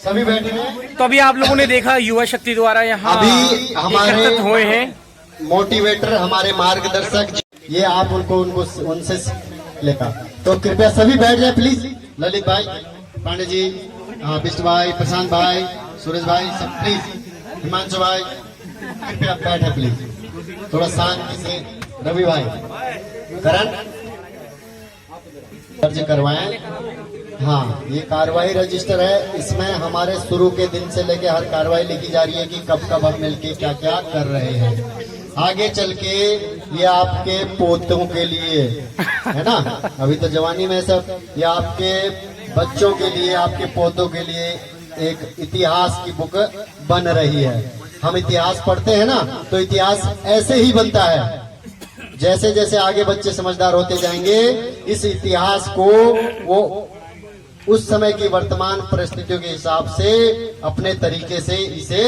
सभी बैठे हैं। तो अभी आप लोगों ने देखा युवा शक्ति द्वारा यहाँ अभी हमारे एकत्रित हुए हैं मोटिवेटर, हमारे मार्गदर्शक, ये आप उनको उनसे लेकर, तो कृपया सभी बैठ जाए प्लीज। ललित भाई, पांडे जी, विष्णु भाई, प्रशांत भाई, सुरेश भाई, सब प्लीज। हिमांशु भाई कृपया बैठे प्लीज, थोड़ा शांति से। रवि भाई, करण दर्ज करवाएं। हाँ, ये कार्रवाई रजिस्टर है, इसमें हमारे शुरू के दिन से लेके हर कार्रवाई लिखी जा रही है कि कब कब हम मिलके क्या क्या कर रहे हैं। आगे चल के ये आपके पोतों के लिए है ना, अभी तो जवानी में सब, ये आपके बच्चों के लिए, आपके पोतों के लिए एक इतिहास की बुक बन रही है। हम इतिहास पढ़ते हैं ना, तो इतिहास ऐसे ही बनता है। जैसे जैसे आगे बच्चे समझदार होते जाएंगे, इस इतिहास को वो उस समय की वर्तमान परिस्थितियों के हिसाब से अपने तरीके से इसे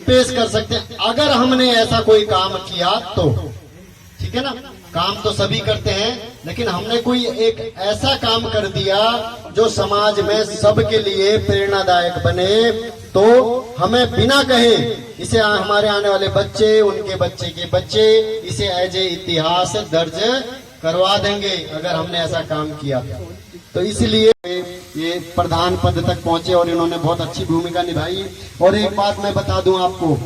पेश कर सकते हैं, अगर हमने ऐसा कोई काम किया तो। ठीक है ना, काम तो सभी करते हैं, लेकिन हमने कोई एक ऐसा काम कर दिया जो समाज में सबके लिए प्रेरणादायक बने, तो हमें बिना कहे इसे हमारे आने वाले बच्चे, उनके बच्चे के बच्चे इसे एज ए इतिहास दर्ज करवा देंगे अगर हमने ऐसा काम किया। तो इसलिए ये प्रधान पद तक पहुंचे और इन्होंने बहुत अच्छी भूमिका निभाई। और एक बात मैं बता दूं आपको,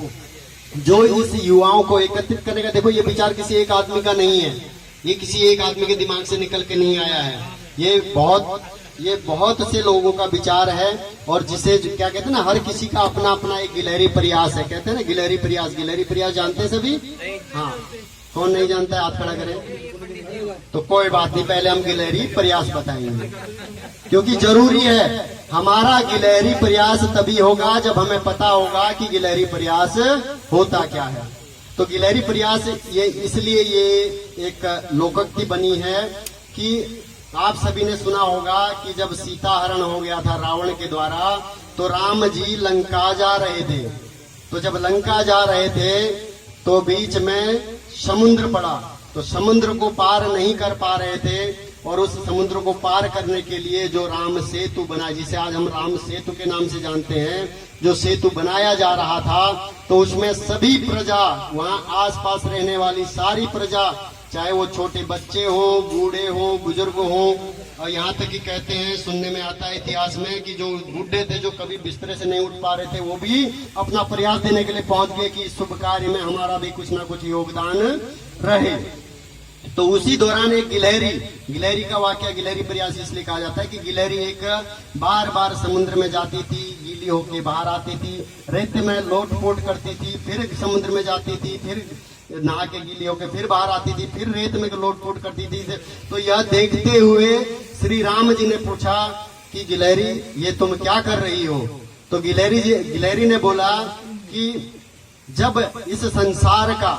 जो इस युवाओं को एकत्रित करने का, देखो ये विचार किसी एक आदमी का नहीं है, ये किसी एक आदमी के दिमाग से निकल के नहीं आया है, ये बहुत से लोगों का विचार है। और जिसे क्या कहते हैं ना, हर किसी का अपना अपना एक गिलहरी प्रयास है, कहते हैं ना गिलहरी प्रयास। गिलहरी प्रयास जानते हैं सभी? हाँ, कौन नहीं जानता है, हाथ खड़ा करें। तो कोई बात नहीं, पहले हम गिलहरी प्रयास बताएंगे, क्योंकि जरूरी है। हमारा गिलहरी प्रयास तभी होगा जब हमें पता होगा कि गिलहरी प्रयास होता क्या है। तो गिलहरी प्रयास ये इसलिए ये एक लोकोक्ति बनी है कि आप सभी ने सुना होगा कि जब सीता हरण हो गया था रावण के द्वारा, तो राम जी लंका जा रहे थे। तो जब लंका जा रहे थे तो बीच में समुद्र पड़ा, तो समुद्र को पार नहीं कर पा रहे थे। और उस समुद्र को पार करने के लिए जो राम सेतु बना, जिसे आज हम राम सेतु के नाम से जानते हैं, जो सेतु बनाया जा रहा था, तो उसमें सभी प्रजा, वहाँ आसपास रहने वाली सारी प्रजा, चाहे वो छोटे बच्चे हो, बूढ़े हो, बुजुर्ग हो, और यहाँ तक कि कहते हैं, सुनने में आता है इतिहास में कि जो बूढ़े थे, जो कभी बिस्तरे से नहीं उठ पा रहे थे, वो भी अपना प्रयास देने के लिए पहुंच गए कि इस शुभ कार्य में हमारा भी कुछ ना कुछ योगदान रहे। तो उसी दौरान एक गिलहरी का वाकया, गिलहरी प्रयास इसलिए कहा जाता है कि गिलहरी एक बार बार समुद्र में जाती थी, गीली होके बाहर आती थी, रेत में लोट-पोट करती थी, फिर समुद्र में जाती थी, फिर नहा के गीली होके फिर बाहर आती थी, फिर रेत में लोट-पोट करती थी। तो यह देखते हुए श्री राम जी ने पूछा कि गिलहरी, ये तुम क्या कर रही हो? तो गिलहरी ने बोला कि जब इस संसार का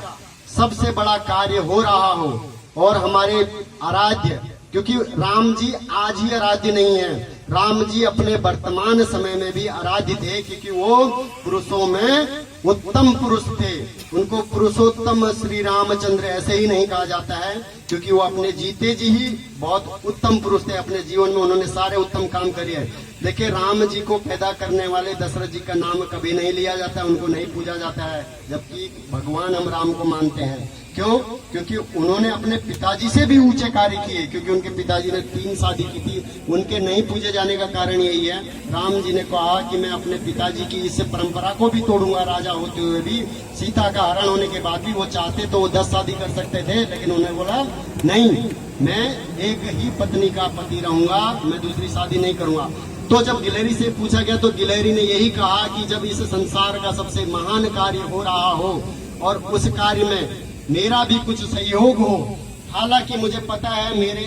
सबसे बड़ा कार्य हो रहा हो और हमारे आराध्य, क्योंकि राम जी आज ही आराध्य नहीं है, राम जी अपने वर्तमान समय में भी आराध्य थे, क्योंकि वो पुरुषों में उत्तम पुरुष थे। उनको पुरुषोत्तम श्री रामचंद्र ऐसे ही नहीं कहा जाता है, क्योंकि वो अपने जीते जी ही बहुत उत्तम पुरुष थे। अपने जीवन में उन्होंने सारे उत्तम काम करे। देखिए, राम जी को पैदा करने वाले दशरथ जी का नाम कभी नहीं लिया जाता, उनको नहीं पूजा जाता है, जबकि भगवान हम राम को मानते हैं। क्यों? क्योंकि उन्होंने अपने पिताजी से भी ऊंचे कार्य किए, क्योंकि उनके पिताजी ने 3 शादी की थी। उनके नहीं पूजे जाने का कारण यही है, राम जी ने कहा कि मैं अपने पिताजी की इस परंपरा को भी तोड़ूंगा। राजा होते हुए भी, सीता का हरण होने के बाद भी वो चाहते तो वो 10 शादी कर सकते थे, लेकिन उन्होंने बोला नहीं, मैं एक ही पत्नी का पति रहूंगा, मैं दूसरी शादी नहीं करूंगा। तो जब गिलहरी से पूछा गया तो गिलहरी ने यही कहा कि जब इस संसार का सबसे महान कार्य हो रहा हो और उस कार्य में मेरा भी कुछ सहयोग हो, हालांकि मुझे पता है मेरे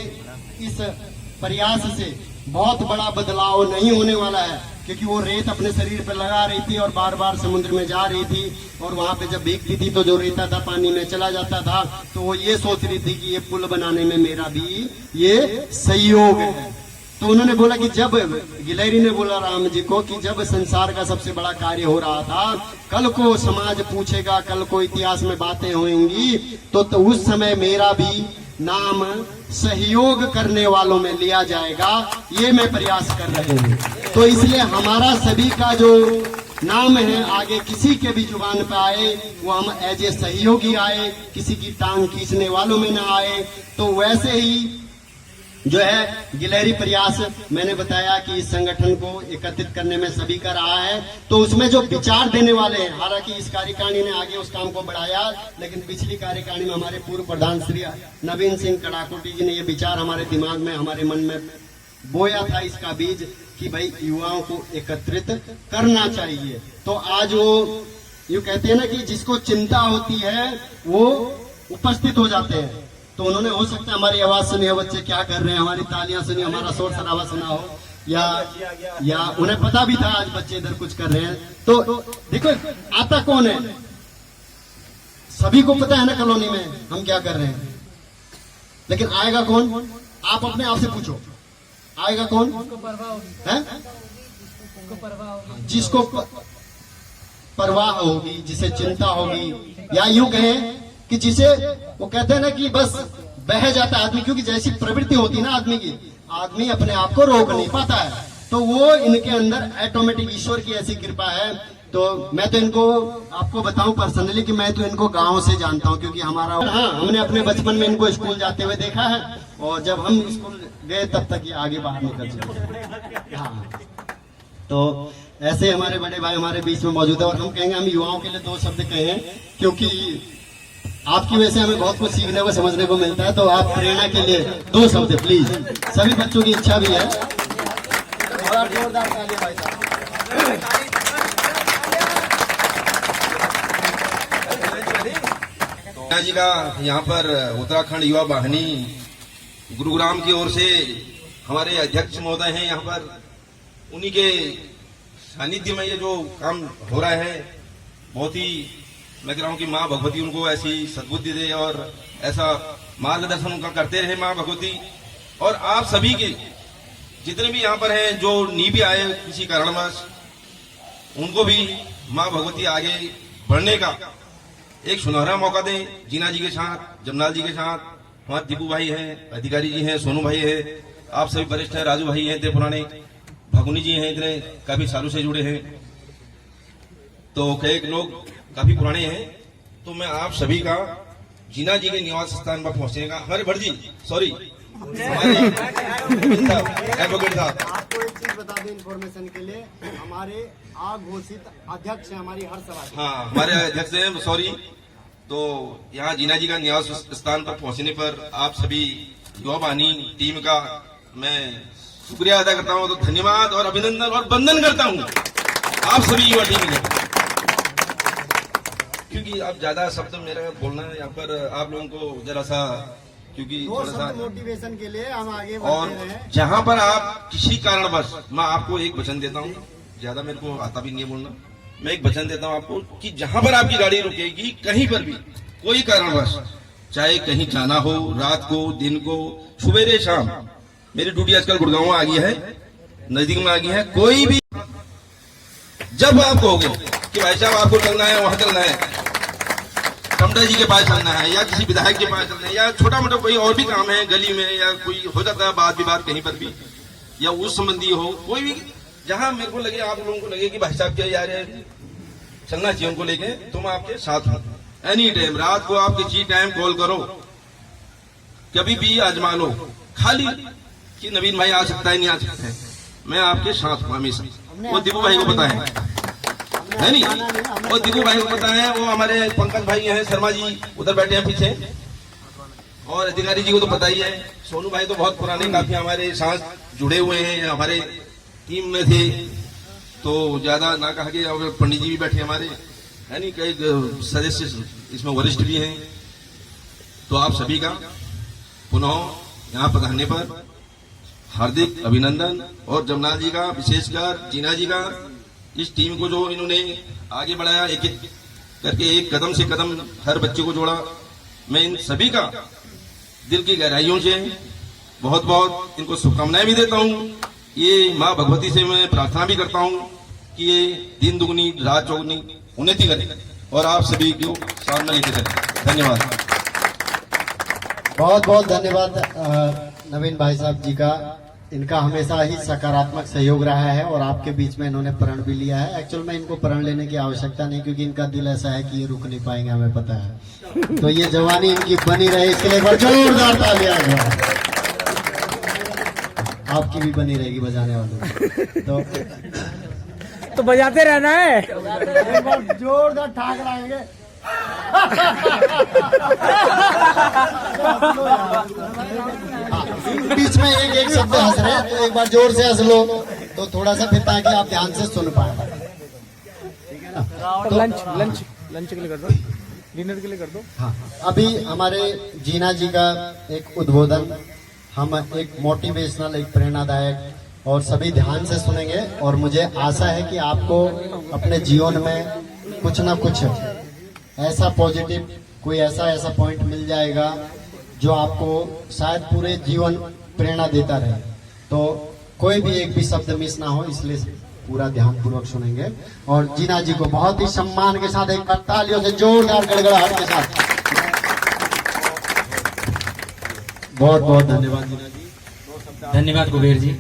इस प्रयास से बहुत बड़ा बदलाव नहीं होने वाला है, क्योंकि वो रेत अपने शरीर पर लगा रही थी और बार बार समुद्र में जा रही थी, और वहां पे जब भीगती थी तो जो रेता था पानी में चला जाता था, तो वो ये सोच रही थी कि ये पुल बनाने में मेरा भी ये सहयोग है। तो उन्होंने बोला कि जब, गिलहरी ने बोला राम जी को कि जब संसार का सबसे बड़ा कार्य हो रहा था, कल को समाज पूछेगा, कल को इतिहास में बातें होंगी, तो उस समय मेरा भी नाम सहयोग करने वालों में लिया जाएगा, ये मैं प्रयास कर रहे हूँ। तो इसलिए हमारा सभी का जो नाम है आगे किसी के भी जुबान पे आए वो हम एज ए सहयोगी आए, किसी की टांग खींचने वालों में ना आए। तो वैसे ही जो है गिलहरी प्रयास मैंने बताया कि इस संगठन को एकत्रित करने में सभी का रहा है। तो उसमें जो विचार देने वाले हैं, हालांकि इस कार्यकारिणी ने आगे उस काम को बढ़ाया, लेकिन पिछली कार्यकारिणी में हमारे पूर्व प्रधान श्री नवीन सिंह कड़ाकोटी जी ने ये विचार हमारे दिमाग में, हमारे मन में बोया था इसका बीज कि भाई युवाओं को एकत्रित करना चाहिए। तो आज वो यूं कहते हैं ना कि जिसको चिंता होती है वो उपस्थित हो जाते हैं। तो उन्होंने हो सकता है हमारी आवाज सुनी हो, बच्चे क्या कर रहे हैं, हमारी तालियां सुनी, हमारा शोर शराबा सुना हो, या उन्हें पता भी था आज बच्चे इधर कुछ कर रहे हैं। तो देखो आता कौन है, सभी को पता है ना कॉलोनी में हम क्या कर रहे हैं, लेकिन आएगा कौन? आप अपने आप से पूछो, आएगा कौन है? जिसको परवाह होगी, जिसे चिंता होगी, या यूं कहें कि जिसे वो कहते हैं ना कि बस बह जाता है आदमी, क्योंकि जैसी प्रवृत्ति होती है ना आदमी की, आदमी अपने आप को रोक नहीं पाता है। तो वो इनके अंदर ऑटोमेटिक ईश्वर की ऐसी कृपा है। तो मैं तो इनको आपको बताऊं पर्सनली कि मैं तो इनको गांव से जानता हूं, क्योंकि हमारा हमने अपने बचपन में इनको स्कूल जाते हुए देखा है, और जब हम स्कूल गए तब तक ये आगे बाहर निकल चुके। हाँ, तो ऐसे हमारे बड़े भाई हमारे बीच में मौजूद है, और हम कहेंगे हम युवाओं के लिए दो शब्द कहें, क्योंकि आपकी वजह से हमें बहुत कुछ सीखने को समझने को मिलता है। तो आप प्रेरणा के लिए दो शब्द प्लीज, सभी बच्चों की इच्छा भी है। और जोरदार ताली भाई साहब। जी का यहाँ पर उत्तराखंड युवा वाहिनी गुरुग्राम की ओर से हमारे अध्यक्ष महोदय हैं यहाँ पर, उन्हीं के सानिध्य में ये जो काम हो रहा है, बहुत ही मैं कह रहा हूँ कि माँ भगवती उनको ऐसी सद्बुद्धि दे और ऐसा मार्गदर्शन उनका करते रहे माँ भगवती। और आप सभी के जितने भी यहाँ पर हैं जो नहीं भी आए किसी कारणवश, उनको भी माँ भगवती आगे बढ़ने का एक सुनहरा मौका दें। जीना जी के साथ, जमनाल जी के साथ, हमारे दीपू भाई हैं, अधिकारी जी हैं, सोनू भाई हैं, आप सभी वरिष्ठ हैं, राजू भाई हैं, इतने पुराने, भगुनी जी हैं, इतने काफी सालों से जुड़े हैं, तो कई लोग काफी पुराने हैं। तो मैं आप सभी का जीना जी के निवास स्थान पर पहुंचने का, हमारे भट जी सॉरी एडवोकेट साहब, आपको एक चीज बता दें इन्फॉर्मेशन के लिए, हमारे अघोषित अध्यक्ष है हमारी हर सभा के। हाँ, हमारे अध्यक्ष हैं सॉरी। तो यहाँ जीना जी का निवास स्थान पर पहुंचने पर आप सभी युवा वाहिनी टीम का मैं शुक्रिया अदा करता हूँ, तो धन्यवाद और अभिनंदन और वंदन करता हूँ आप सभी युवा टीम ने, क्योंकि अब ज्यादा शब्द मेरा बोलना है यहाँ पर आप लोगों को जरा सा, क्योंकि थोड़ा सा मोटिवेशन के लिए हम आगे और जहाँ पर आप किसी कारणवश, मैं आपको एक वचन देता हूँ, ज्यादा मेरे को आता भी नहीं बोलना, मैं एक वचन देता हूँ आपको कि जहाँ पर आपकी गाड़ी रुकेगी, कहीं पर भी कोई कारणवश, चाहे कहीं जाना हो, रात को, दिन को, सवेरे शाम, मेरी ड्यूटी आजकल गुड़गांव में आ गई है, नजदीक में आ गई है, कोई भी जब आप कहोगे कि भाई साहब आपको चलना है, वहां चलना है, कमटा जी के पास चलना है, या किसी विधायक के पास चलना है, या छोटा मोटा कोई और भी काम है गली में, या कोई हो जाता है बात विवाद कहीं पर भी, या उस संबंधी हो, कोई भी जहां मेरे को लगे, आप लोगों को लगे कि भाई साहब क्या यार चलना चाहिए उनको लेके, तो मैं आपके साथ हूँ। एनी टाइम, रात को आप किसी टाइम कॉल करो, कभी भी आजमा लो, खाली कि नवीन भाई आ सकता है नहीं आ सकता है, मैं आपके साथ हूँ हमेशा। वो दीपू भाई को पता है नहीं, वो दीपू भाई को पता है, वो हमारे पंकज भाई हैं, शर्मा जी उधर बैठे हैं पीछे, और अधिकारी जी को तो पता ही है, सोनू भाई तो बहुत पुराने काफी हमारे साथ जुड़े हुए हैं, हमारे टीम में थे, तो ज्यादा ना कहा कि पंडित जी भी बैठे हमारे, है नहीं, कई सदस्य इसमें वरिष्ठ भी हैं। तो आप सभी का पुनः यहाँ पधारने पर हार्दिक अभिनंदन, और जमनाल जी का विशेषकर, जीना जी का, इस टीम को जो इन्होंने आगे बढ़ाया, एक एक करके एक कदम से कदम हर बच्चे को जोड़ा, मैं इन सभी का दिल की गहराइयों से बहुत बहुत इनको शुभकामनाएं भी देता हूँ। ये माँ भगवती से मैं प्रार्थना भी करता हूँ कि ये दिन दुगनी रात चौगुनी उन्नति करे और आप सभी को सामने लेके चले। धन्यवाद। बहुत बहुत धन्यवाद नवीन भाई साहब जी का। इनका हमेशा ही सकारात्मक सहयोग रहा है और आपके बीच में इन्होंने प्रण भी लिया है। एक्चुअल में इनको प्रण लेने की आवश्यकता नहीं, क्योंकि इनका दिल ऐसा है कि ये रुक नहीं पाएंगे, हमें पता है। तो ये जवानी इनकी बनी रहे, इसके लिए एक बार जोरदार तालियां दो। आपकी भी बनी रहेगी बजाने वालों तो बजाते रहना है। एक बार जोरदार ठाक लाएंगे। बीच में एक एक शब्द हंस रहे हैं, तो एक बार जोर से हंस लो तो थोड़ा सा, फिर ताकि आप ध्यान से सुन पाए। ठीक है ना? तो लंच के लिए कर दो, डिनर के लिए कर दो। हाँ, अभी हमारे जीना जी का एक उद्बोधन, हम एक मोटिवेशनल, एक प्रेरणादायक और सभी ध्यान से सुनेंगे। और मुझे आशा है कि आपको अपने जीवन में कुछ ना कुछ ऐसा पॉजिटिव, कोई ऐसा पॉइंट मिल जाएगा जो आपको शायद पूरे जीवन प्रेरणा देता रहे। तो कोई भी एक भी शब्द मिस ना हो, इसलिए पूरा ध्यान पूर्वक सुनेंगे। और जीना जी को बहुत ही सम्मान के साथ एक बार तालियों से जोरदार गड़गड़ाहट के साथ बहुत बहुत धन्यवाद जीना जी। धन्यवाद कुबेर जी।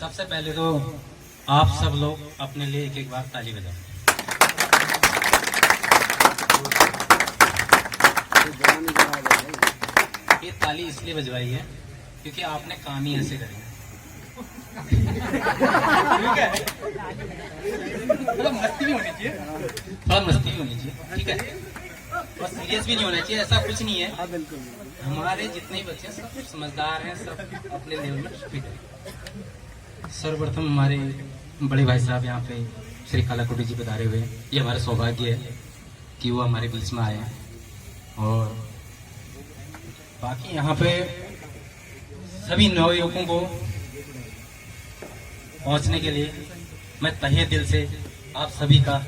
सबसे पहले तो आप सब लोग अपने लिए एक एक बार ताली बजाओ। ये ताली इसलिए बजवाई है क्योंकि आपने काम ही ऐसे करे। ठीक है, थोड़ा मस्ती भी होनी चाहिए, थोड़ा मस्ती भी होनी चाहिए। ठीक है, और सीरियस भी नहीं होना चाहिए, ऐसा कुछ नहीं है। हमारे जितने बच्चे हैं सब समझदार हैं, सब अपने लेवल में फिट है। सर्वप्रथम हमारे बड़े भाई साहब यहाँ पे श्री कालाकोटी जी बता रहे हुए, ये हमारा सौभाग्य है कि वो हमारे बीच में आए हैं। और बाकी यहाँ पे सभी नवयुवकों को पहुंचने के लिए मैं तहे दिल से आप सभी का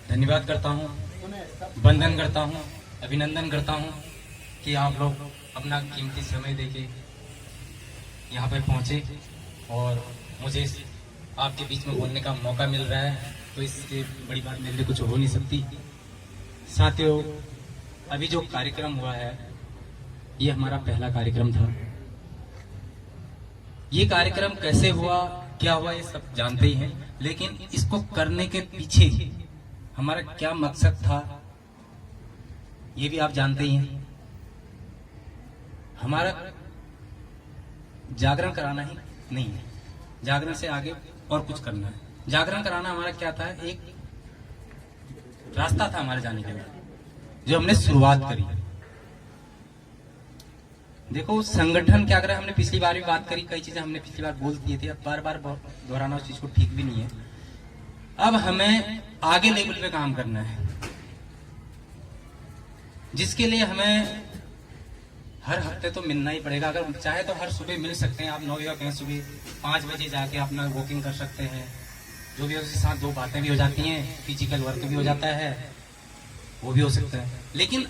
धन्यवाद करता हूँ, वंदन करता हूँ, अभिनंदन करता हूँ कि आप लोग अपना कीमती समय देके यहाँ पे पहुंचे और मुझे आपके बीच में बोलने का मौका मिल रहा है, तो इससे बड़ी बात मेरे लिए कुछ हो नहीं सकती। साथियों, अभी जो कार्यक्रम हुआ है ये हमारा पहला कार्यक्रम था। ये कार्यक्रम कैसे हुआ, क्या हुआ, ये सब जानते ही हैं, लेकिन इसको करने के पीछे हमारा क्या मकसद था ये भी आप जानते ही हैं। हमारा जागरण कराना ही नहीं है, जागरण से आगे और कुछ करना है। जागरण कराना हमारा क्या था, एक रास्ता था हमारे जाने के लिए जो हमने शुरुआत करी। देखो संगठन क्या करे, हमने पिछली बार भी बात करी, कई चीजें हमने पिछली बार बोल दिए थे, अब बार बार दोहराना उस चीज को ठीक भी नहीं है। अब हमें आगे लेवल पे काम करना है, जिसके लिए हमें हर हफ्ते तो मिलना ही पड़ेगा। अगर चाहे तो हर सुबह मिल सकते हैं आप नवयुवक हैं, सुबह 5 बजे जाके अपना वॉकिंग कर सकते हैं, जो भी उसके साथ 2 बातें भी हो जाती हैं, फिजिकल वर्क भी हो जाता है, वो भी हो सकता है। लेकिन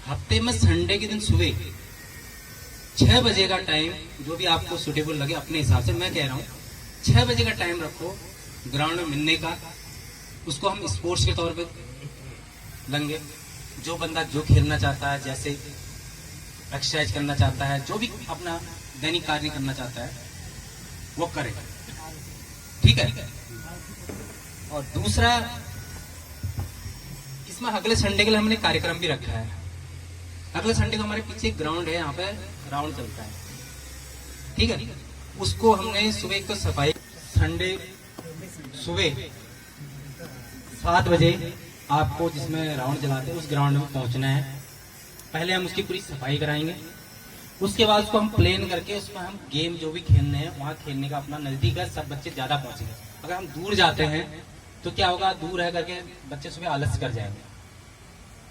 हफ्ते में संडे के दिन सुबह 6 बजे का टाइम, जो भी आपको सुटेबल लगे अपने हिसाब से, मैं कह रहा हूँ 6 बजे का टाइम रखो ग्राउंड में मिलने का। उसको हम स्पोर्ट्स के तौर पे लेंगे। जो बंदा जो खेलना चाहता है, जैसे एक्सरसाइज करना चाहता है, जो भी अपना दैनिक कार्य करना चाहता है वो करे, ठीक है। और दूसरा, इसमें अगले संडे के लिए हमने कार्यक्रम भी रखा है। अगले संडे को हमारे पीछे ग्राउंड है, यहाँ पे राउंड चलता है, ठीक है। उसको हमने सुबह एक तो सफाई, संडे सुबह 7 बजे आपको जिसमें राउंड चलाते हैं उस ग्राउंड में पहुंचना है। पहले हम उसकी पूरी सफाई कराएंगे, उसके बाद उसको हम प्लेन करके उसमें हम गेम जो भी खेलने हैं वहाँ खेलने का अपना नजदीक है, सब बच्चे ज्यादा पहुंचेंगे। अगर हम दूर जाते हैं तो क्या होगा, दूर है करके बच्चे सुबह आलस कर जाएंगे,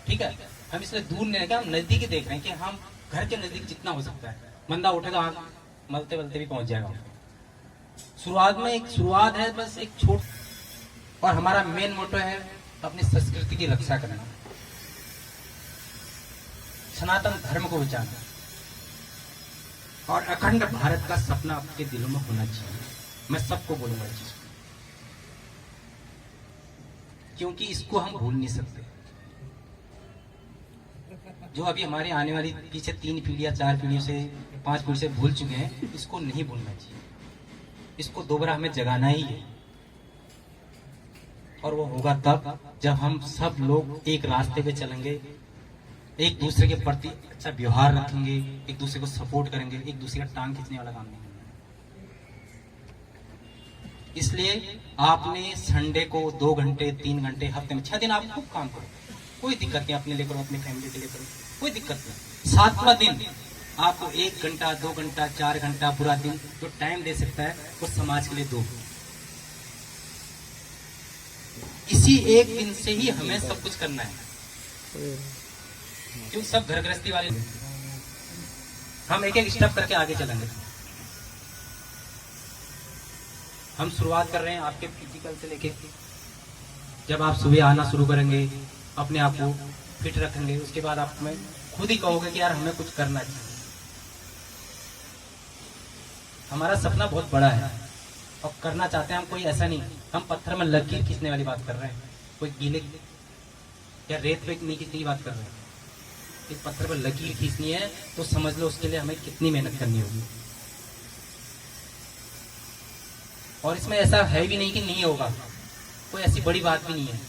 ठीक है। हम इसलिए दूर नहीं रहेंगे, हम नजदीक ही देख रहे हैं कि हम घर के नजदीक जितना हो सकता है, बंदा उठेगा आग मलते मलते भी पहुंच जाएगा। शुरुआत में एक शुरुआत है, बस एक छोट, और हमारा मेन मोटो है अपनी संस्कृति की रक्षा करना, सनातन धर्म को बचाना और अखंड भारत का सपना आपके दिलों में होना चाहिए। मैं सबको बोलूंगा इस चीज, क्योंकि इसको हम भूल नहीं सकते। जो अभी हमारे आने वाली पीछे 3 पीढ़ियां 4 पीढ़ियों से 5 पीढ़ी से भूल चुके हैं, इसको नहीं भूलना चाहिए। इसको दोबारा हमें जगाना ही है, और वो होगा तब जब हम सब लोग एक रास्ते पे चलेंगे, एक दूसरे के प्रति अच्छा व्यवहार रखेंगे, एक दूसरे को सपोर्ट करेंगे, एक दूसरे का टांग खींचने वाला काम नहीं करना। इसलिए आपने संडे को 2 घंटे 3 घंटे हफ्ते में 6 दिन आप खूब काम करो, कोई दिक्कत नहीं, अपने लिए करो, अपनी फैमिली के लिए करो, कोई दिक्कत नहीं। 7वां दिन आपको 1 घंटा 2 घंटा 4 घंटा पूरा दिन जो टाइम दे सकता है वो समाज के लिए दो। इसी एक दिन से ही हमें सब कुछ करना है, क्योंकि सब घर गृहस्थी वाले, हम एक एक स्टेप करके आगे चलेंगे। हम शुरुआत कर रहे हैं आपके फिजिकल से लेके, जब आप सुबह आना शुरू करेंगे, अपने आप को फिट रखेंगे, उसके बाद आप में खुद ही कहोगे कि यार हमें कुछ करना चाहिए। हमारा सपना बहुत बड़ा है और करना चाहते हैं हम, कोई ऐसा नहीं हम पत्थर में लकीर खींचने वाली बात कर रहे हैं, कोई गीले या रेत पे नहीं खींचने की बात कर रहे हैं। इस पत्थर पर लकीर खींचनी है तो समझ लो उसके लिए हमें कितनी मेहनत करनी होगी। और इसमें ऐसा है भी नहीं कि नहीं होगा, कोई ऐसी बड़ी बात भी नहीं है।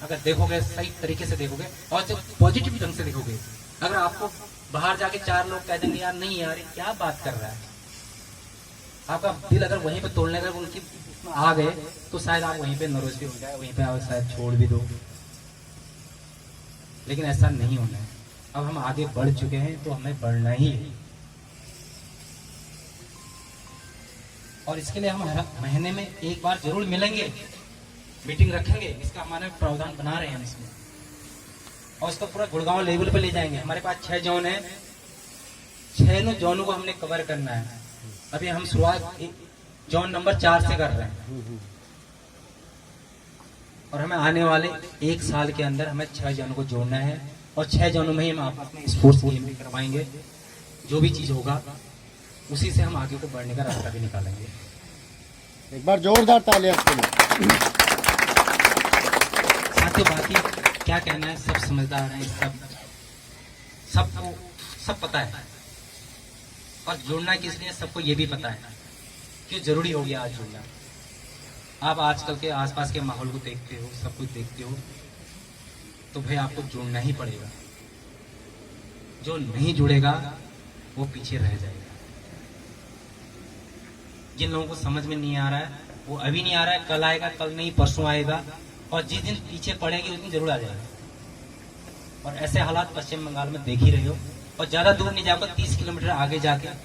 अगर देखोगे सही तरीके से देखोगे और जब पॉजिटिव ढंग से देखोगे, अगर आपको बाहर जाके 4 लोग कह देंगे यार नहीं यार क्या बात कर रहा है, आपका दिल अगर वहीं पे तोड़ने का उनकी आ गए तो शायद आप वहीं पे नर्वस भी हो जाए, वहीं पे आप शायद छोड़ भी दो, लेकिन ऐसा नहीं होना है। अब हम आगे बढ़ चुके हैं तो हमें बढ़ना ही है, और इसके लिए हम हर महीने में एक बार जरूर मिलेंगे, मीटिंग रखेंगे, इसका हमारे प्रावधान बना रहे हैं इसमें, और इसको पूरा गुड़गांव लेवल पे ले जाएंगे। हमारे पास 6 जोन है, 6 जोनों को हमने कवर करना है। अभी हम शुरुआत जोन नंबर 4 से कर रहे हैं, और हमें आने वाले 1 साल के अंदर हमें 6 जोनों को जोड़ना है, और 6 जोनों में ही हम अपने स्पोर्ट्स गेम भी करवाएंगे। जो भी चीज होगा उसी से हम आगे को बढ़ने का रास्ता भी निकालेंगे। एक बार जोरदार तालियां इसके लिए। साथियों बाकी क्या कहना है, सब समझदार हैं, सबको सब पता है, और जुड़ना किस लिए सबको ये भी पता है क्यों जरूरी हो गया आज जुड़ना। आप आजकल के आसपास के माहौल को देखते हो, सब कुछ देखते हो, तो भाई आपको जुड़ना ही पड़ेगा। जो नहीं जुड़ेगा वो पीछे रह जाएगा। जिन लोगों को समझ में नहीं आ रहा है वो अभी नहीं आ रहा है, कल आएगा, कल नहीं परसों आएगा, और जिस दिन पीछे पड़ेंगे उस दिन जरूर आ जाएगा। और ऐसे हालात पश्चिम बंगाल में देख ही रहे हो, और ज्यादा दूर नहीं जाकर 30 किलोमीटर आगे जाके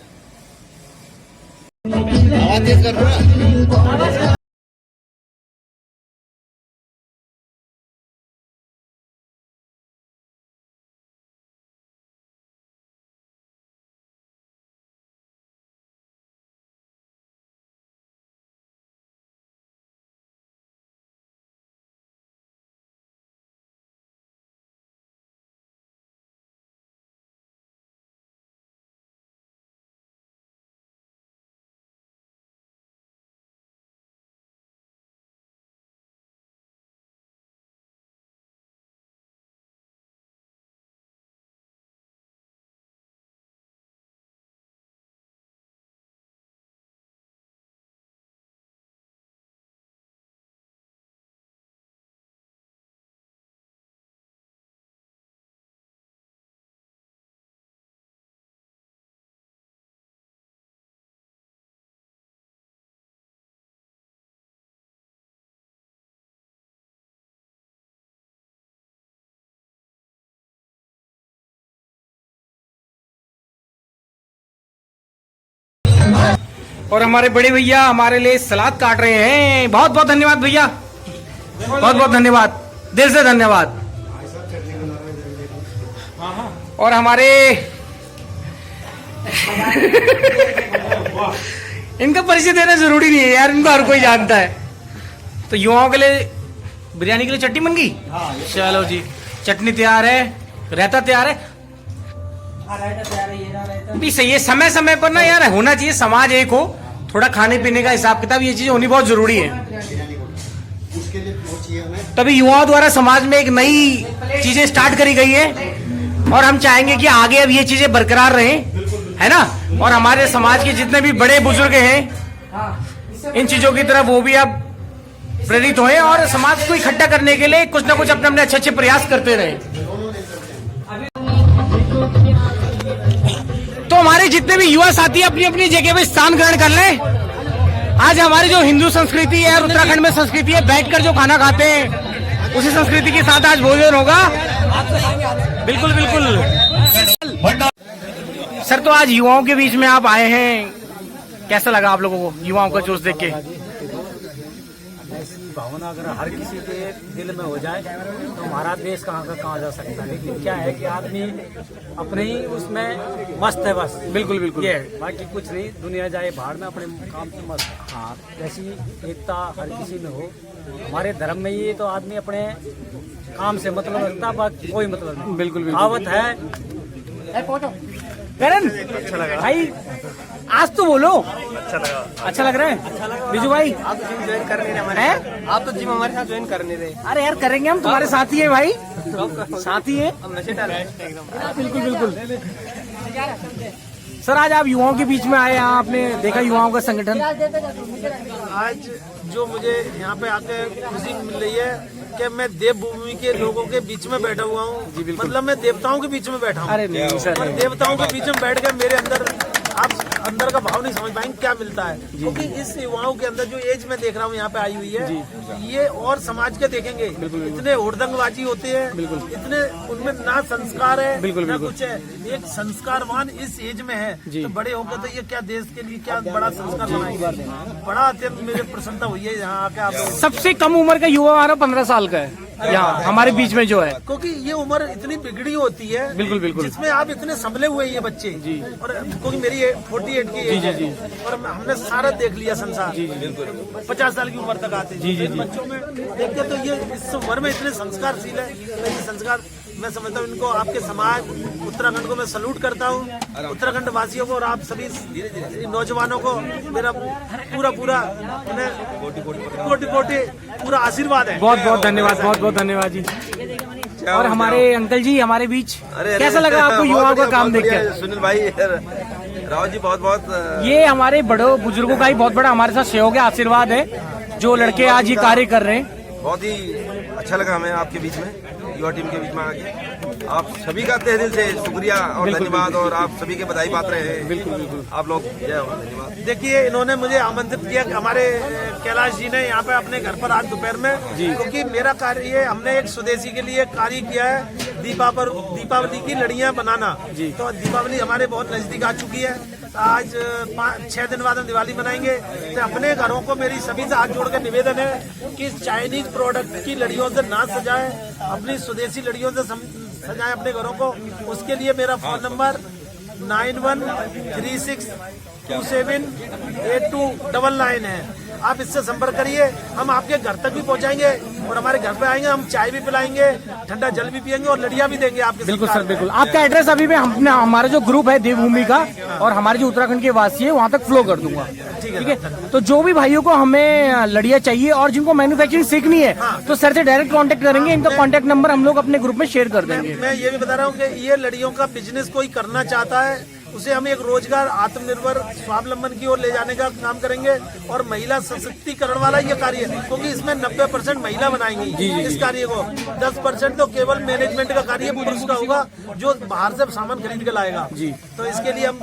और हमारे बड़े भैया हमारे लिए सलाद काट रहे हैं। बहुत बहुत धन्यवाद भैया, बहुत बहुत धन्यवाद, दिल से धन्यवाद। और हमारे इनका परिचय देना जरूरी नहीं है यार, इनको हर कोई जानता है। तो युवाओं के लिए बिरयानी के लिए चटनी बन गई, चलो जी, चटनी तैयार है, रायता तैयार है, भी सही है। समय समय पर ना यार होना चाहिए, समाज एक हो, थोड़ा खाने पीने का हिसाब किताब, ये चीजें होनी बहुत जरूरी है। तभी युवाओं द्वारा समाज में एक नई चीजें स्टार्ट करी गई है, और हम चाहेंगे कि आगे अब ये चीजें बरकरार रहें, है ना। और हमारे समाज के जितने भी बड़े बुजुर्ग हैं इन चीजों की तरफ वो भी अब प्रेरित होए और समाज को इकट्ठा करने के लिए कुछ ना कुछ अपने अपने अच्छे अच्छे प्रयास करते रहे। तो हमारे जितने भी युवा साथी अपनी अपनी जगह पे स्थान ग्रहण कर लें। आज हमारी जो हिंदू संस्कृति है और उत्तराखंड में संस्कृति है, बैठकर जो खाना खाते हैं उसी संस्कृति के साथ आज भोजन होगा। बिल्कुल बिल्कुल सर। तो आज युवाओं के बीच में आप आए हैं, कैसा लगा आप लोगों को युवाओं का जोश देख के? ऐसी भावना अगर हर किसी के दिल में हो जाए तो हमारा देश कहाँ का कहाँ जा सकता है। लेकिन क्या है कि आदमी अपने ही उसमें मस्त है बस। बिल्कुल बिल्कुल ये बाकी कुछ नहीं, दुनिया जाए बाहर में अपने काम से मस्त। हाँ, ऐसी एकता हर किसी में हो। हमारे धर्म में ये तो आदमी अपने काम से मतलब रखता, बाकी कोई मतलब नहीं। बिल्कुल कहावत है। करण अच्छा लगा भाई, आज तो बोलो। अच्छा लग रहा है बिजू भाई? आप तो जिम ज्वाइन करने रहे हमारे, आप तो जिम हमारे साथ ज्वाइन करने रहे। अरे यार करेंगे, हम तुम्हारे साथी है भाई, साथी है। हम नशे डाल रहे हैं एकदम। बिल्कुल बिल्कुल सर। आज आप युवाओं के बीच में आए, यहाँ आपने देखा युवाओं का संगठन। आज जो मुझे यहाँ पे आके खुशी मिल रही है कि मैं देवभूमि के लोगों के बीच में बैठा हुआ हूँ। मतलब मैं देवताओं के बीच में बैठा हूँ। अरे नहीं सर, और देवताओं के बीच में बैठ के मेरे अंदर आप अंदर का भाव नहीं समझ पाएंगे क्या मिलता है। क्योंकि इस युवाओं के अंदर जो एज में देख रहा हूँ यहाँ पे आई हुई है, ये और समाज के देखेंगे इतने हुड़दंगबाजी होते हैं, इतने उनमें ना संस्कार है ना कुछ है। एक संस्कारवान इस एज में है तो बड़े होकर तो ये क्या देश के लिए क्या बड़ा संस्कार बनाएंगे। बड़ा अत्यंत मेरे प्रसन्नता हुई है यहाँ आके। आप सबसे कम उम्र का युवा हमारा 15 साल का है यहाँ हमारे बीच में जो है, क्योंकि ये उम्र इतनी बिगड़ी होती है। बिल्कुल बिल्कुल, जिसमें आप इतने संभले हुए ये बच्चे जी। और क्योंकि मेरी 48 की एज है और हमने सारा देख लिया संसार। 50 साल की उम्र तक आते हैं बच्चों में देखते तो ये इस उम्र में इतने संस्कारशील है। ये संस्कार मैं समझता हूँ इनको आपके समाज उत्तराखंड को मैं सलूट करता हूँ। उत्तराखंड वासियों को और आप सभी नौजवानों को मेरा पूरा कोटि कोटि पूरा आशीर्वाद है। बहुत बहुत धन्यवाद, बहुत बहुत धन्यवाद जी। और हमारे अंकल जी हमारे बीच, कैसा लगा आपको युवाओं का काम देखकर? सुनील भाई, राव जी बहुत बहुत ये हमारे बड़ों बुजुर्गों का ही बहुत बड़ा हमारे साथ सहयोग है, आशीर्वाद है जो लड़के आज ये कार्य कर रहे हैं। बहुत ही अच्छा लगा हमें आपके बीच में, युवा टीम के बीच में आके। आप सभी का तहे दिल से शुक्रिया और धन्यवाद, और आप सभी के बधाई पात्र हैं। बिल्कुल बिल्कुल, आप लोग जय हो, धन्यवाद। देखिए इन्होंने मुझे आमंत्रित किया, हमारे कैलाश जी ने यहाँ पे अपने घर पर आज दोपहर में, क्योंकि मेरा कार्य ये हमने एक स्वदेशी के लिए कार्य किया है दीपावली की लड़ियाँ बनाना। तो दीपावली हमारे बहुत नजदीक आ चुकी है। आज 5-6 दिन बाद हम दिवाली मनाएंगे। तो अपने घरों को मेरी सभी से हाथ जोड़ कर निवेदन है कि चाइनीज प्रोडक्ट की लड़ियों से ना सजाएं, अपनी स्वदेशी लड़ियों से सजाएं अपने घरों को। उसके लिए मेरा फोन नंबर 9136278299 है। आप इससे संपर्क करिए, हम आपके घर तक भी पहुंचाएंगे और हमारे घर पे आएंगे, हम चाय भी पिलाएंगे, ठंडा जल भी पियेंगे और लड़ियां भी देंगे आपके। बिल्कुल सर, बिल्कुल। आपका एड्रेस अभी मैं हमारा जो ग्रुप है देवभूमि का और हमारे जो उत्तराखंड के वासी है वहाँ तक फ्लो कर दूंगा। ठीक है, तो जो भी भाइयों को हमें लड़ियां चाहिए और जिनको मैन्युफैक्चरिंग सीखनी है तो सर से डायरेक्ट कांटेक्ट करेंगे। इनका कांटेक्ट नंबर हम लोग अपने ग्रुप में शेयर कर देंगे। मैं ये भी बता रहा हूँ कि ये लड़ियों का बिजनेस कोई करना चाहता है उसे हम एक रोजगार आत्मनिर्भर स्वावलंबन की ओर ले जाने का काम करेंगे। और महिला सशक्तिकरण वाला ये कार्य है, क्योंकि इसमें 90% महिला बनाएंगी इस कार्य को। 10% तो केवल मैनेजमेंट का कार्य पुरुष का होगा जो बाहर से सामान खरीद के लाएगा। तो इसके लिए हम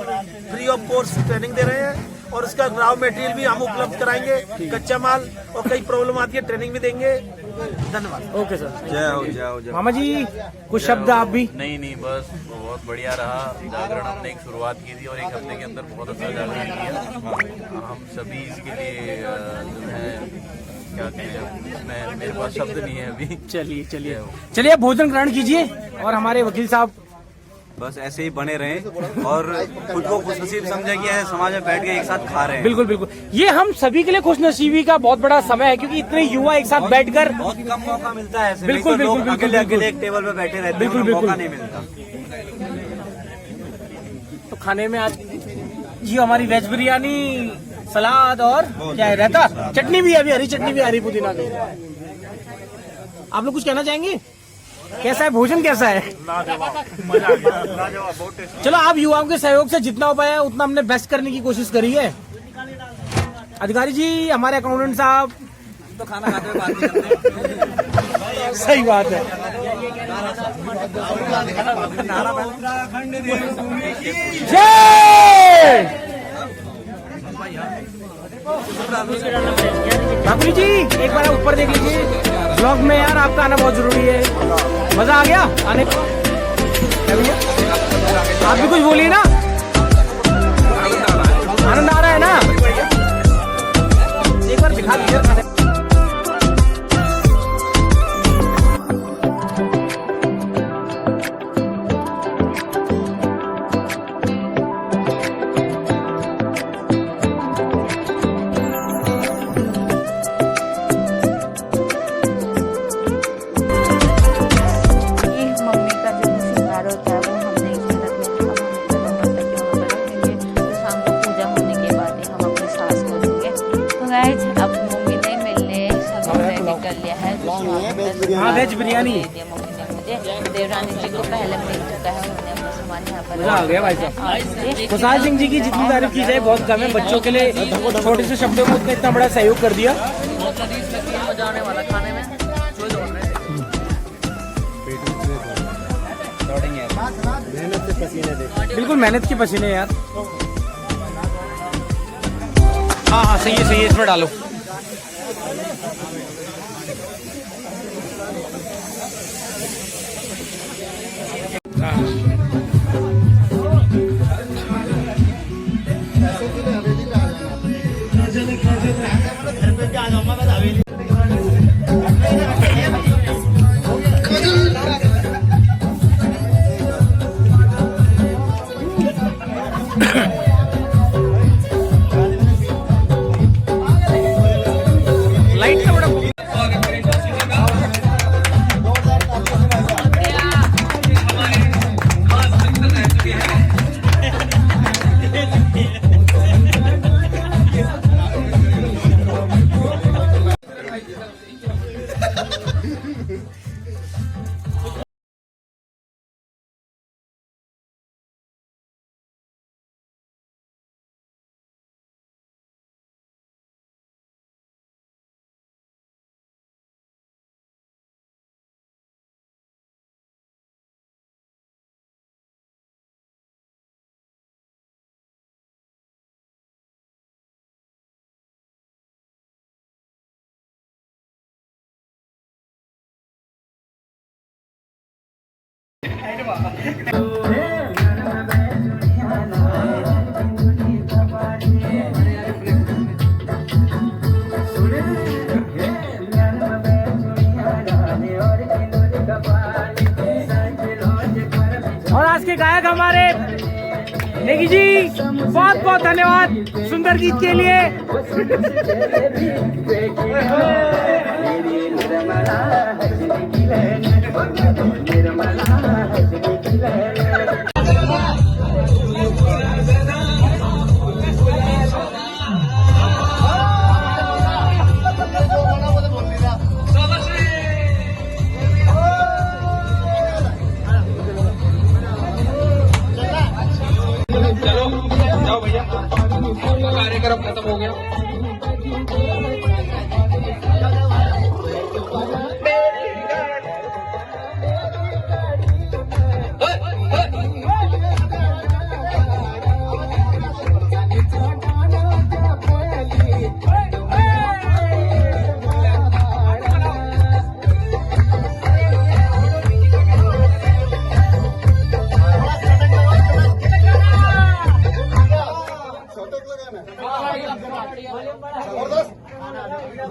फ्री ऑफ कोर्स ट्रेनिंग दे रहे हैं और इसका रॉ मटेरियल भी हम उपलब्ध कराएंगे, कच्चा माल, और कई प्रॉब्लम आती है ट्रेनिंग भी देंगे। धन्यवाद। ओके सर, जय हो, जय हो, जय हो। मामा जी कुछ शब्द आप भी? नहीं, बस बहुत बढ़िया रहा जागरण। हमने एक शुरुआत की थी और एक हफ्ते के अंदर बहुत अच्छा जागरण किया। हम सभी इसके लिए जो है क्या कहें, मेरे पास शब्द नहीं है अभी। चलिए भोजन ग्रहण कीजिए और हमारे वकील साहब बस ऐसे ही बने रहें और खुद को खुशनसीब समझे कि ऐसे समाज में बैठ के एक साथ खा रहे हैं। बिल्कुल बिल्कुल, ये हम सभी के लिए खुशनसीबी का बहुत बड़ा समय है क्योंकि इतने युवा एक साथ बैठकर बहुत कम मौका मिलता है ऐसे। बिल्कुल बिल्कुल, अकेले एक टेबल पे बैठे रहते हैं, मौका नहीं मिलता। तो खाने में आज जी हमारी वेज बिरयानी, सलाद और क्या है, रायता, चटनी भी है, अभी हरी चटनी भी, हरी पुदीना की। आप लोग कुछ कहना चाहेंगे? कैसा है भोजन, कैसा है? चलो, आप युवाओं के सहयोग से जितना हो पाया उतना हमने बेस्ट करने की कोशिश करी है। अधिकारी जी, हमारे अकाउंटेंट साहब तो खाना खाते हुए बात नहीं करते। सही बात है। जय ठाकुर जी, एक बार ऊपर देख लीजिए ब्लॉग में। यार आपका आना बहुत जरूरी है। मजा आ गया आने को? क्या भैया, आप भी कुछ बोलिए ना। आनंद आ रहा है ना? एक बार दिखा दीजिए। हाँ, वेज बिरयानी। देवरानी जी को पहले मिल चुका है, उन्होंने अपना सामान यहाँ पर आ गया भाई साहब। खुशहाल सिंह जी की जितनी तारीफ की जाए बहुत कम है। बच्चों के लिए छोटे से शब्दों में इतना बड़ा सहयोग कर दिया। मजा आने वाला खाने में। बिल्कुल मेहनत के पसीने यार। हाँ हाँ, सही है, इसमें डालो। लाइट का बड़ा और आज के गायक हमारे नेगी जी, बहुत बहुत धन्यवाद सुंदर गीत के लिए। जाओ भैया, कार्यक्रम खत्म हो गया।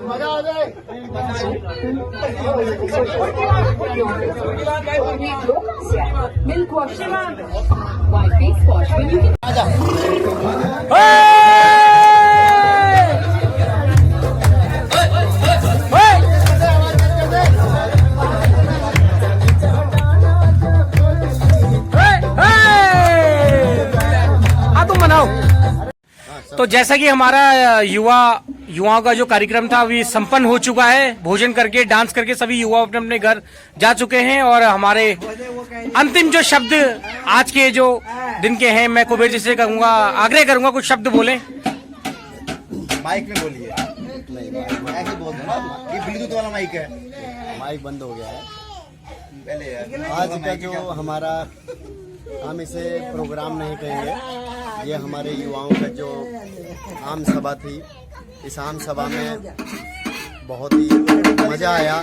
मजा आ जाए। तो जैसा कि हमारा युवाओं का जो कार्यक्रम था अभी संपन्न हो चुका है। भोजन करके डांस करके सभी युवा अपने अपने घर जा चुके हैं और हमारे अंतिम जो शब्द आज के जो दिन के हैं, मैं कुबेर जी से कहूंगा, आग्रह करूंगा कुछ शब्द बोले। माइक में बोलिए। ऐसे बोल दो ना, ये ब्लूटूथ वाला माइक है। माइक बंद हो गया है पहले। आज का जो हमारा, हम इसे प्रोग्राम नहीं कहेंगे, ये हमारे युवाओं का जो आम सभा थी। इस आम सभा में बहुत ही मज़ा आया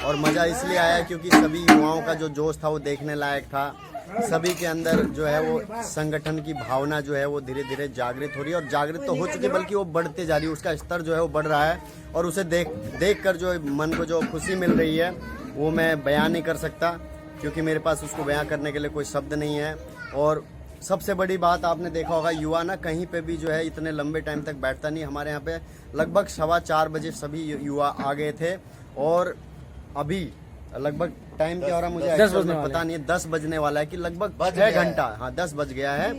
और मज़ा इसलिए आया क्योंकि सभी युवाओं का जो जोश था वो देखने लायक था। सभी के अंदर जो है वो संगठन की भावना जो है वो धीरे धीरे जागृत हो रही है और जागृत तो हो चुकी है, बल्कि वो बढ़ते जा रही है। उसका स्तर जो है वो बढ़ रहा है और उसे देख कर जो मन को जो खुशी मिल रही है वो मैं बयान नहीं कर सकता, क्योंकि मेरे पास उसको बयां करने के लिए कोई शब्द नहीं है। और सबसे बड़ी बात आपने देखा होगा, युवा ना कहीं पे भी जो है इतने लंबे टाइम तक बैठता नहीं। हमारे यहाँ पे लगभग 4:15 बजे सभी युवा आ गए थे और अभी लगभग टाइम क्या हो रहा है मुझे पता नहीं है, 10 बजने वाला है कि लगभग 6 घंटा, हाँ 10 बज गया है।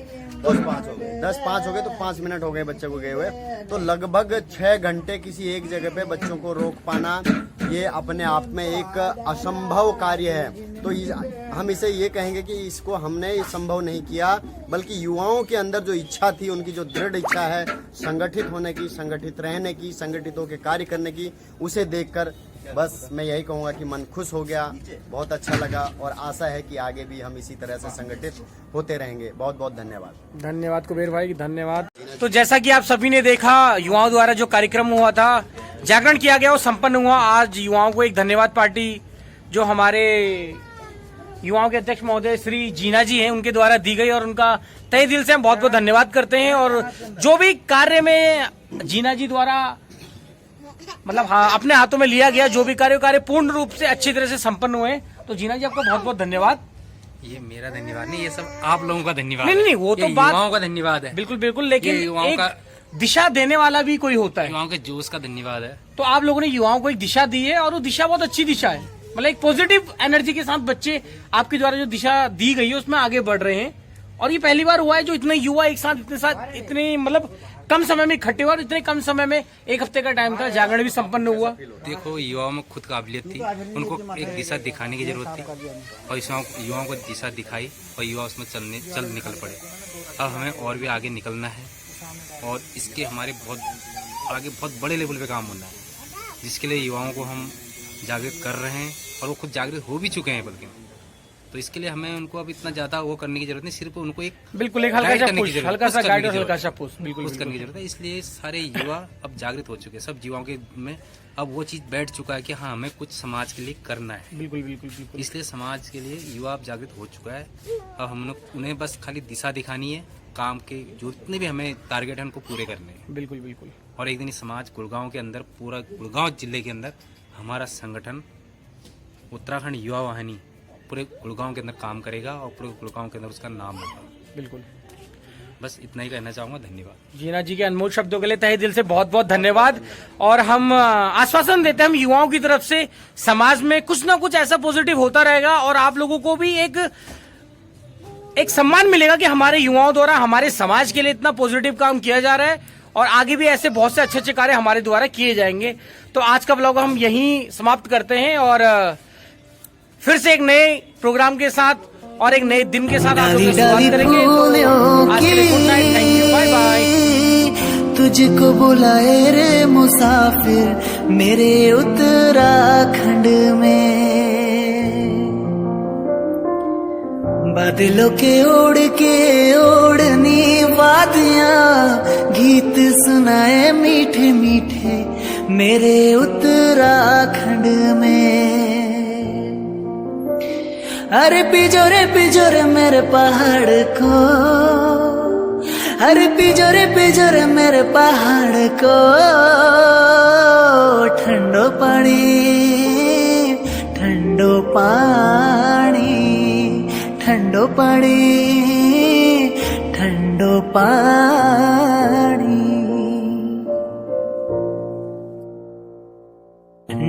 10:05 हो गए तो 5 मिनट हो गए बच्चे को गए हुए, तो लगभग 6 घंटे किसी एक जगह पे बच्चों को रोक पाना ये अपने आप में एक असंभव कार्य है। तो हम इसे ये कहेंगे कि इसको हमने संभव नहीं किया, बल्कि युवाओं के अंदर जो इच्छा थी, उनकी जो दृढ़ इच्छा है संगठित होने की, संगठित रहने की, संगठित होकर कार्य करने की, उसे देखकर बस मैं यही कहूँगा कि मन खुश हो गया, बहुत अच्छा लगा और आशा है कि आगे भी हम इसी तरह से संगठित होते रहेंगे। बहुत बहुत धन्यवाद। धन्यवाद कुबेर भाई, धन्यवाद। तो जैसा कि आप सभी ने देखा, युवाओं द्वारा जो कार्यक्रम हुआ था, जागरण किया गया, वो संपन्न हुआ। आज युवाओं को एक धन्यवाद पार्टी जो हमारे युवाओं के अध्यक्ष महोदय श्री जीना जी हैं, उनके द्वारा दी गई और उनका तहे दिल से हम बहुत बहुत धन्यवाद करते हैं। और जो भी कार्य में जीना जी द्वारा मतलब अपने हाथों में लिया गया, जो भी कार्य पूर्ण रूप से अच्छी तरह से संपन्न हुए, तो जीना जी आपका बहुत बहुत धन्यवाद। ये मेरा धन्यवाद नहीं, ये सब आप लोगों का धन्यवाद। नहीं, वो तो बात युवाओं का धन्यवाद है। बिल्कुल बिल्कुल, लेकिन युवाओं का दिशा देने वाला भी कोई होता है। युवाओं के जोश का धन्यवाद है। तो आप लोगों ने युवाओं को एक दिशा दी है और वो दिशा बहुत अच्छी दिशा है, मतलब एक पॉजिटिव एनर्जी के साथ बच्चे आपके द्वारा जो दिशा दी गई है उसमें आगे बढ़ रहे हैं। और ये पहली बार हुआ है जो इतने युवा एक साथ इतने मतलब कम समय में इकट्ठे हुआ और इतने कम समय में 1 हफ्ते का टाइम था, जागरण भी संपन्न हुआ। देखो, युवाओं में खुद काबिलियत थी, उनको एक दिशा दिखाने की जरूरत थी और युवाओं को दिशा दिखाई और युवा उसमें चल निकल पड़े। अब हमें और भी आगे निकलना है और इसके हमारे बहुत बड़े लेवल पे काम होना है, जिसके लिए युवाओं को हम जागृत कर रहे हैं और वो खुद जागृत हो भी चुके हैं। बल्कि तो इसके लिए हमें उनको अब इतना ज्यादा वो करने की जरूरत नहीं, सिर्फ उनको एक बिल्कुल एक हल्का सा गाइड और हल्का सा पुश बिल्कुल कुछ करने की जरूरत है। इसलिए सारे युवा अब जागृत हो चुके हैं, सब युवाओं के में अब वो चीज बैठ चुका है कि हाँ, हमें कुछ समाज के लिए करना है। बिल्कुल बिल्कुल बिल्कुल। इसलिए समाज के लिए युवा अब जागृत हो चुका है। अब हम उन्हें बस खाली दिशा दिखानी है, काम के जो जितने भी हमें टारगेट है उनको पूरे करने हैं। बिल्कुल बिल्कुल। और एक दिन समाज गुड़गांव के अंदर, पूरा गुड़गांव जिले के अंदर हमारा संगठन उत्तराखंड युवा वाहिनी पूरे गुड़गांव के अंदर काम करेगा और पूरे गुड़गांव के अंदर उसका नाम होगा। बिल्कुल, बस इतना ही कहना चाहूंगा। धन्यवाद। जीना जी के अनमोल शब्दों के लिए तहे दिल से बहुत बहुत धन्यवाद। और हम आश्वासन देते हैं, हम युवाओं की तरफ से समाज में कुछ ना कुछ ऐसा पॉजिटिव होता रहेगा और आप लोगों को भी एक सम्मान मिलेगा कि हमारे युवाओं द्वारा हमारे समाज के लिए इतना पॉजिटिव काम किया जा रहा है और आगे भी ऐसे बहुत से अच्छे अच्छे कार्य हमारे द्वारा किए जाएंगे। तो आज का व्लॉग हम यहीं समाप्त करते हैं और फिर से एक नए प्रोग्राम के साथ और एक नए दिन के साथ आप लोगों से शुरुआत करेंगे। तो आज के लिए good night, thank you, bye bye. तुझको बुलाए रे मुसाफिर मेरे उत्तराखंड में, बादलों के ओढ़नी वादियां गीत सुनाए मीठे मीठे मेरे उत्तराखंड में। अरे पिजोरे मेरे पहाड़ को, अरे पिजोरे मेरे पहाड़ को, ठंडो पानी ठंडो पानी ठंडो पानी ठंडो पानी।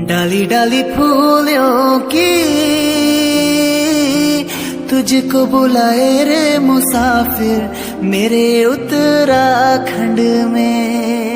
डाली डाली फूलों की तुझको बुलाए रे मुसाफिर मेरे उत्तराखंड में।